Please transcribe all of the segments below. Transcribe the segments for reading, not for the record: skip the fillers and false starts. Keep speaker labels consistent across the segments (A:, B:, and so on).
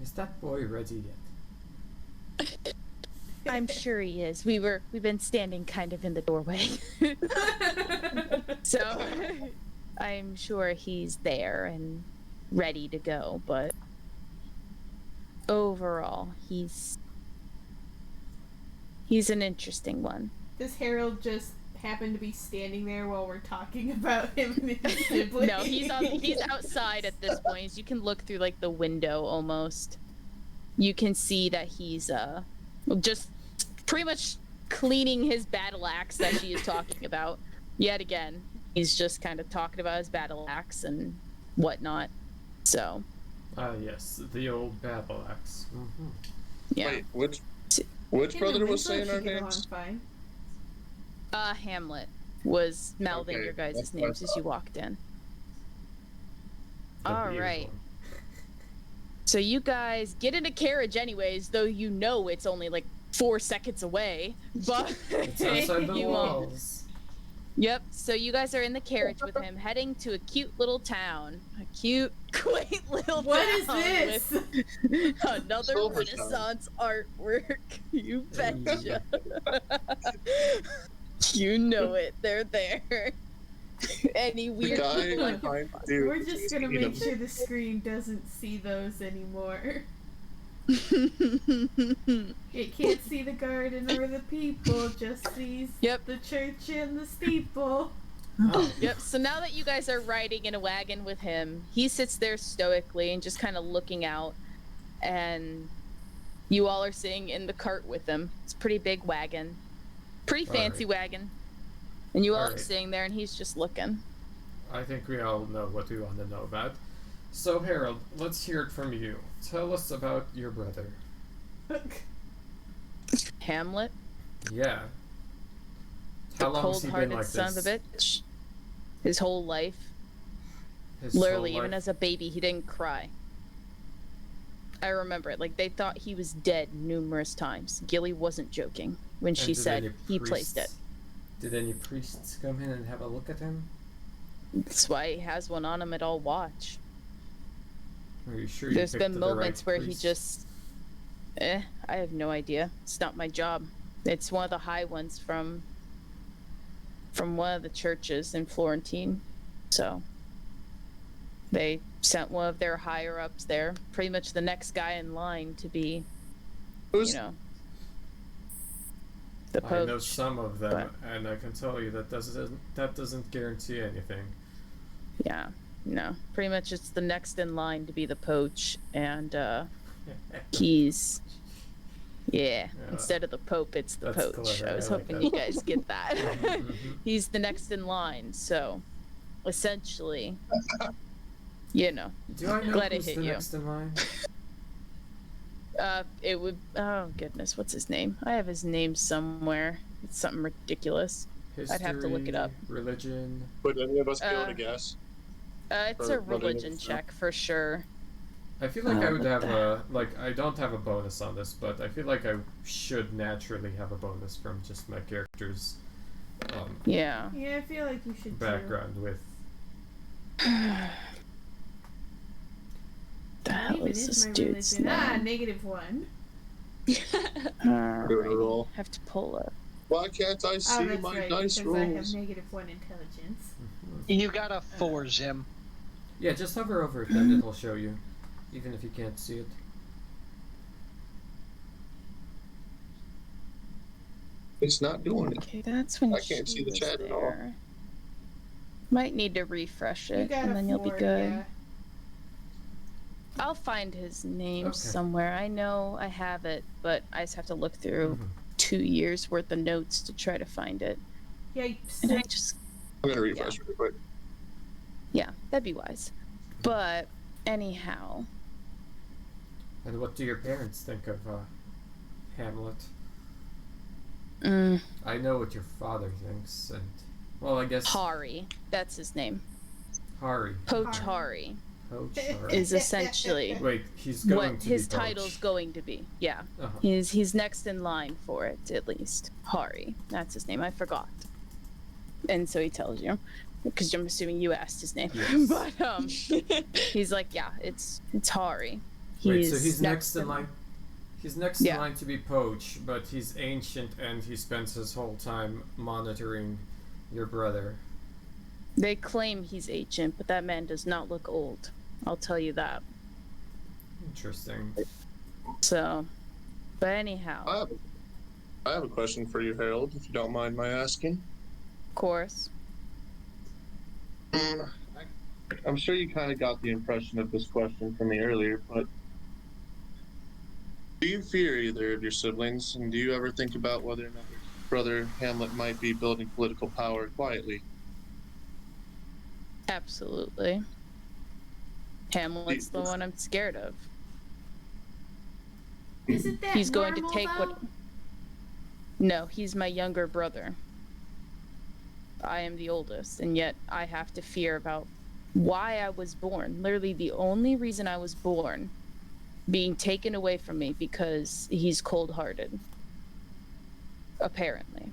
A: Is that boy ready yet?
B: I'm sure he is. We've been standing kind of in the doorway. So I'm sure he's there and ready to go, but overall, he's an interesting one.
C: Does Harold just happen to be standing there while we're talking about him and his sibling?
B: No, he's outside at this point. As you can look through like the window almost. You can see that he's just pretty much cleaning his battle axe that she is talking about. Yet again, he's just kind of talking about his battle axe and whatnot. So.
A: Yes, the old battle axe. Mm-hmm.
B: Yeah.
D: Wait, which brother was saying our names?
B: Hamlet was mouthing your guys' names as you walked in. All right. So you guys get in a carriage anyways, though you know it's only like 4 seconds away. But
A: It's outside the walls.
B: Yep, so you guys are in the carriage with him, heading to a cute little town. A cute, quaint little
C: What
B: town.
C: is this?
B: With another Renaissance artwork. You betcha. You know it. They're there. Any weird
C: We're just gonna make sure the screen doesn't see those anymore. It can't see the garden or the people, just sees the church and the steeple.
A: Oh.
B: Yep, so now that you guys are riding in a wagon with him, he sits there stoically and just kind of looking out, and you all are sitting in the cart with him. It's a pretty big wagon. Pretty fancy wagon. And you all are sitting there and he's just looking.
A: I think we all know what we want to know about. So, Harold, let's hear it from you. Tell us about your brother.
B: Hamlet?
A: Yeah. How long has he been like this?
B: Son of a bitch. His whole life. Literally, even as a baby, he didn't cry. I remember it. Like, they thought he was dead numerous times. Gilly wasn't joking when she said he placed it.
A: Did any priests come in and have a look at him?
B: That's why he has one on him at all watch.
A: Are you sure
B: There's been moments where he just... I have no idea. It's not my job. It's one of the high ones from one of the churches in Florentine. So they sent one of their higher ups there, pretty much the next guy in line to be, you know, the Pope.
A: I know some of them, and I can tell you that doesn't guarantee anything.
B: Yeah, no, pretty much it's the next in line to be the Poach, and he's instead of the Pope, it's the Poach. Clever. I was hoping you guys get that. He's the next in line, so essentially, you know.
A: Do I know
B: glad
A: who's
B: it hit
A: the
B: you.
A: next in line?
B: It would. Oh goodness, what's his name? I have his name somewhere. It's something ridiculous.
A: History,
B: I'd have to look it up.
A: Religion.
D: Would any of us be able to guess?
B: It's a religion check for sure.
A: I feel like I would have I don't have a bonus on this, but I feel like I should naturally have a bonus from just my character's
B: yeah,
C: I feel like you should
A: background with
B: the hell is this dude's name?
C: -1.
B: Alright, have to pull up.
D: Why can't I see
C: that's
D: my
C: right,
D: dice
C: because I have
D: rolls?
C: -1 intelligence.
E: You got a 4, Zim.
A: Yeah, just hover over it, then it'll show you, even if you can't see it.
D: It's not doing it.
B: Okay, that's when
D: I can't see the chat at all.
B: Might need to refresh it, and then you'll be good.
C: Yeah.
B: I'll find his name
A: Okay.
B: somewhere. I know I have it, but I just have to look through 2 years worth of notes to try to find it.
C: Yikes.
B: And I just,
D: I'm gonna refresh really quick.
B: yeah, that'd be wise. But anyhow,
A: And what do your parents think of Hamlet? I know what your father thinks, and well, I guess
B: Hari, that's his name.
A: Hari.
B: Poach Hari
A: Poach Hari.
B: is essentially
A: Wait, he's going
B: what
A: to
B: his
A: be Poach.
B: title's going to be. Yeah,
A: Uh-huh.
B: he's next in line for it, at least. Hari, that's his name. I forgot. And so he tells you, because I'm assuming you asked his name.
A: Yes.
B: But he's like, yeah, it's Hari. He's
A: so he's next in line. He's next
B: Yeah.
A: in line to be poached, but he's ancient and he spends his whole time monitoring your brother.
B: They claim he's ancient, but that man does not look old. I'll tell you that.
A: Interesting.
B: So, but anyhow,
D: I have a question for you, Harold, if you don't mind my asking.
B: of course.
D: I'm sure you kind of got the impression of this question from me earlier, but do you fear either of your siblings, and do you ever think about whether or not your brother Hamlet might be building political power quietly?
B: Absolutely. Hamlet's the one I'm scared of.
C: Isn't that
B: He's going
C: normal,
B: to take
C: though?
B: what... No, he's my younger brother. I am the oldest, and yet I have to fear about why I was born. Literally the only reason I was born being taken away from me because he's cold-hearted. Apparently.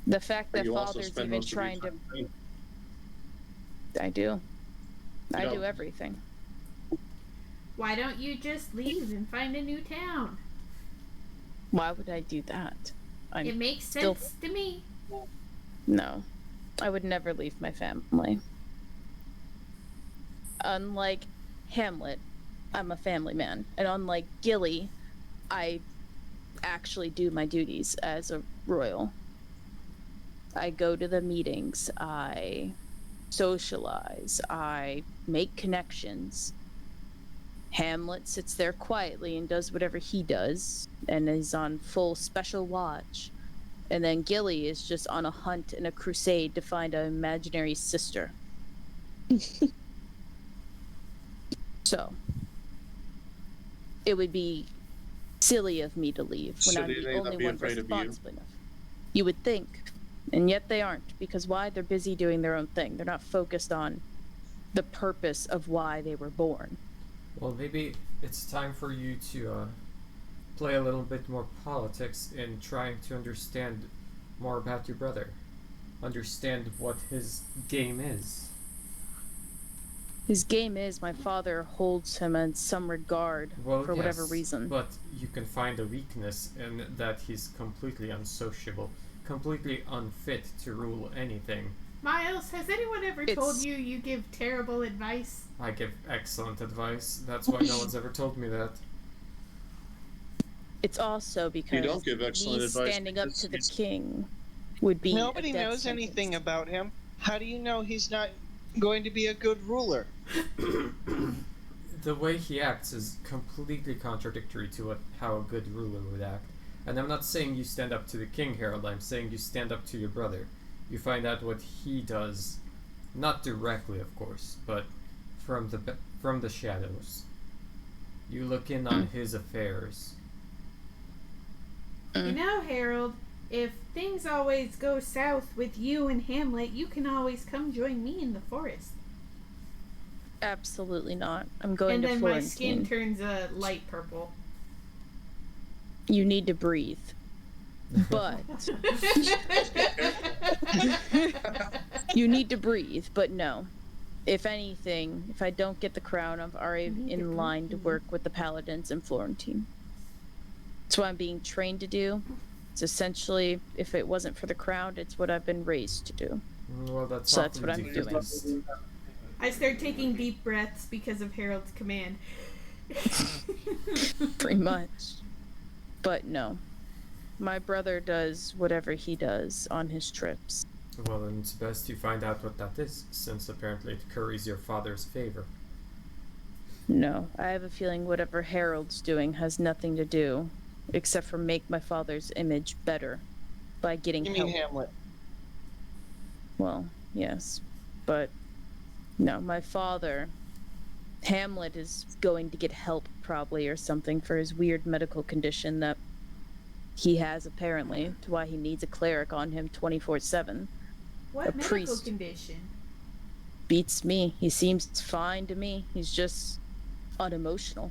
B: The fact that
D: You also
B: father's
D: spend
B: even
D: most of your
B: trying to...
D: time away.
B: I do. I
D: Yeah.
B: do everything.
C: Why don't you just leave and find a new town?
B: Why would I do that?
C: It makes
B: still-
C: sense to me.
B: No. I would never leave my family. Unlike Hamlet, I'm a family man. And unlike Gilly, I actually do my duties as a royal. I go to the meetings, I socialize, I make connections. Hamlet sits there quietly and does whatever he does and is on full special watch. And then Gilly is just on a hunt and a crusade to find an imaginary sister. So, it would be silly of me to leave when
D: So
B: I'm
D: do
B: the
D: they not
B: only
D: be
B: one
D: afraid of you?
B: responsible enough. You would think. And yet they aren't. Because why? They're busy doing their own thing. They're not focused on the purpose of why they were born.
A: Well, maybe it's time for you to play a little bit more politics in trying to understand more about your brother. Understand what his game is.
B: His game is my father holds him in some regard
A: Well,
B: for whatever
A: yes,
B: reason.
A: but you can find a weakness in that he's completely unsociable, completely unfit to rule anything.
C: Miles, has anyone ever told you you give terrible advice?
A: I give excellent advice. That's why no one's ever told me that.
B: It's also because
D: You don't give excellent
B: me
D: advice
B: standing up
D: because
B: to the
D: he's-
B: king would be
E: Nobody
B: a death
E: knows
B: sentence.
E: anything about him. How do you know he's not going to be a good ruler?
A: The way he acts is completely contradictory to how a good ruler would act. And I'm not saying you stand up to the king, Harold. I'm saying you stand up to your brother. You find out what he does, not directly, of course, but from the shadows. You look in on his affairs.
C: You know, Harold, if things always go south with you and Hamlet, you can always come join me in the forest.
B: Absolutely not. I'm going
C: And
B: to
C: then my skin
B: Florentine.
C: turns a light purple.
B: You need to breathe. But you need to breathe, but no. If anything, if I don't get the crown, I'm already in line to work with the paladins in Florentine. It's what I'm being trained to do. It's essentially, if it wasn't for the crown, it's what I've been raised to do.
A: Well, that's
B: So that's what I'm doing.
C: I start taking deep breaths because of Harold's command.
B: Pretty much. But no. My brother does whatever he does on his trips.
A: Well, then it's best you find out what that is, since apparently it curries your father's favor.
B: No, I have a feeling whatever Harold's doing has nothing to do, except for make my father's image better by getting
E: You
B: help.
E: mean Hamlet?
B: Well, yes, but no, my father, Hamlet, is going to get help probably or something for his weird medical condition that he has apparently, to why he needs a cleric on him 24/7.
C: What
B: A
C: medical
B: priest.
C: condition?
B: Beats me. He seems fine to me. He's just unemotional.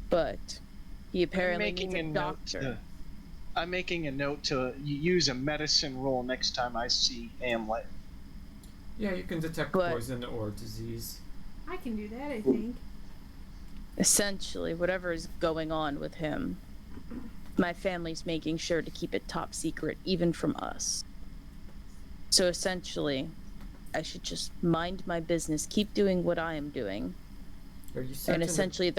B: But he apparently needs a doctor.
E: I'm making a note to use a medicine roll next time I see Hamlet.
A: Yeah, you can detect
B: But-
A: poison or disease.
C: I can do that, I think.
B: Essentially, whatever is going on with him, my family's making sure to keep it top secret, even from us. So essentially, I should just mind my business, keep doing what I am doing.
A: Are you certain?
B: And essentially,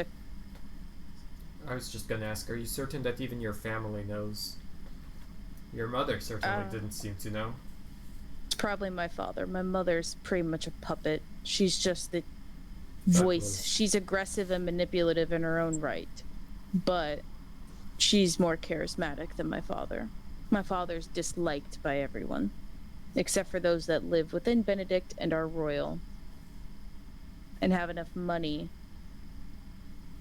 A: I was just gonna ask, are you certain that even your family knows? Your mother certainly didn't seem to know.
B: It's probably my father. My mother's pretty much a puppet. She's just the voice. She's aggressive and manipulative in her own right. But she's more charismatic than my father. My father's disliked by everyone, except for those that live within Benedict and are royal and have enough money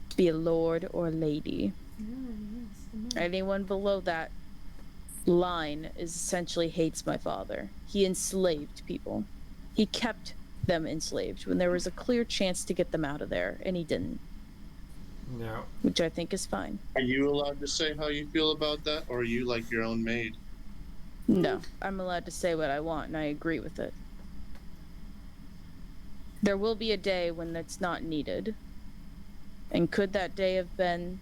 B: to be a lord or lady. Anyone below that line is essentially hates my father. He enslaved people. He kept them enslaved when there was a clear chance to get them out of there, and he didn't.
A: No.
B: Which I think is fine.
D: Are you allowed to say how you feel about that, or are you like your own maid?
B: No, I'm allowed to say what I want, and I agree with it. There will be a day when that's not needed. And could that day have been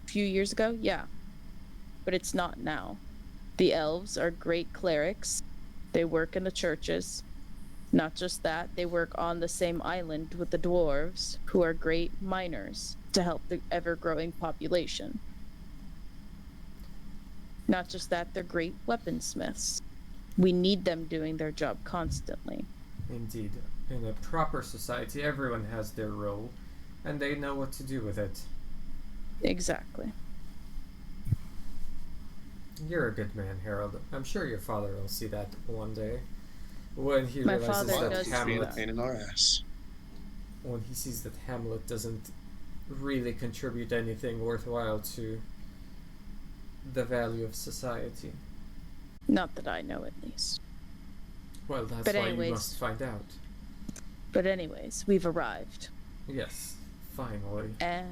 B: a few years ago? Yeah. But it's not now. The elves are great clerics. They work in the churches. Not just that, they work on the same island with the dwarves, who are great miners to help the ever-growing population. Not just that, they're great weaponsmiths. We need them doing their job constantly.
A: Indeed. In a proper society, everyone has their role, and they know what to do with it.
B: Exactly.
A: You're a good man, Harold. I'm sure your father will see that one day. When he
B: My
A: realizes
B: father
A: that
B: does
A: Hamlet...
D: Pain in our ass.
A: When he sees that Hamlet doesn't really contribute anything worthwhile to the value of society.
B: Not that I know, at least.
A: Well, that's
B: But
A: why
B: anyways,
A: you must find out.
B: But anyways, we've arrived.
A: Yes, finally.
B: And